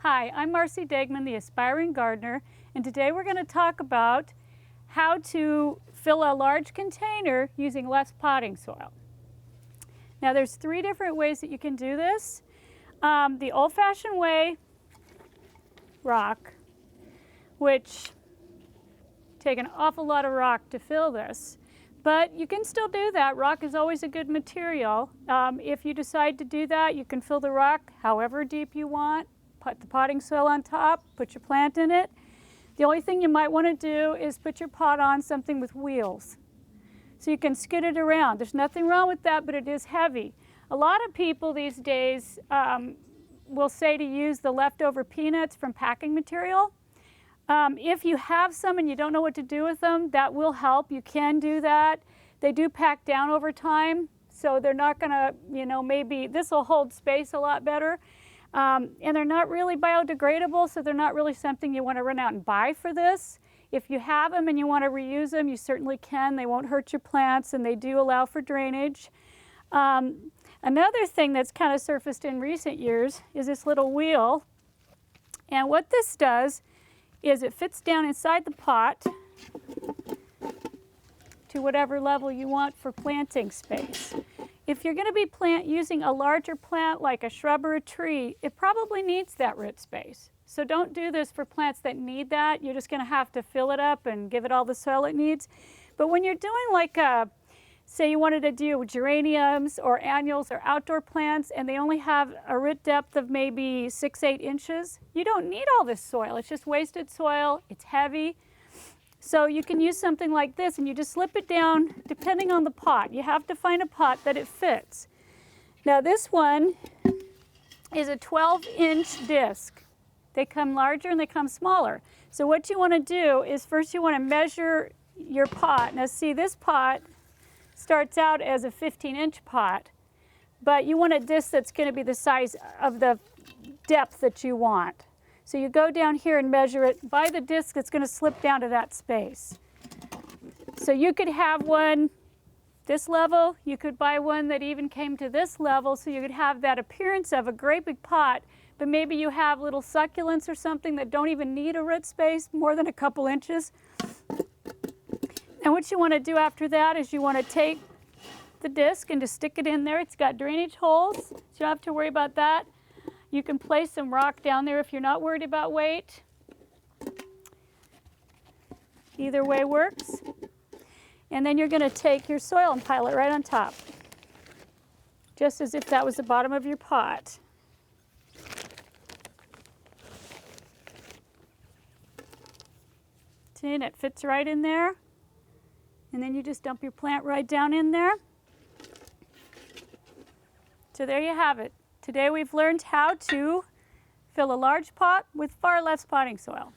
Hi, I'm Marci Degman, the aspiring gardener, and today we're going to talk about how to fill a large container using less potting soil. Now there's three different ways that you can do this. The old-fashioned way, rock, which take an awful lot of rock to fill this. But you can still do that. Rock is always a good material. If you decide to do that, you can fill the rock however deep you want, put the potting soil on top, put your plant in it. The only thing you might want to do is put your pot on something with wheels, so you can skid it around. There's nothing wrong with that, but it is heavy. A lot of people these days will say to use the leftover peanuts from packing material. If you have some and you don't know what to do with them, that will help. You can do that. They do pack down over time, so they're not going to, maybe this will hold space a lot better. And they're not really biodegradable, so they're not really something you want to run out and buy for this. If you have them and you want to reuse them, you certainly can. They won't hurt your plants, and they do allow for drainage. Another thing that's kind of surfaced in recent years is this little wheel. And what this does is it fits down inside the pot to whatever level you want for planting space. If you're going to be using a larger plant like a shrub or a tree, it probably needs that root space. So don't do this for plants that need that. You're just going to have to fill it up and give it all the soil it needs. But when you're doing like say you wanted to do geraniums or annuals or outdoor plants and they only have a root depth of maybe 6-8 inches, you don't need all this soil. It's just wasted soil. It's heavy. So you can use something like this and you just slip it down depending on the pot. You have to find a pot that it fits. Now this one is a 12-inch disc. They come larger and they come smaller. So what you want to do is first you want to measure your pot. Now see, this pot starts out as a 15-inch pot, but you want a disc that's going to be the size of the depth that you want. So you go down here and measure it by the disc that's going to slip down to that space. So you could have one this level, you could buy one that even came to this level, so you could have that appearance of a great big pot, but maybe you have little succulents or something that don't even need a root space more than a couple inches. And what you want to do after that is you want to take the disc and just stick it in there. It's got drainage holes, so you don't have to worry about that. You can place some rock down there if you're not worried about weight. Either way works. And then you're going to take your soil and pile it right on top, just as if that was the bottom of your pot. See, and it fits right in there. And then you just dump your plant right down in there. So there you have it. Today we've learned how to fill a large pot with far less potting soil.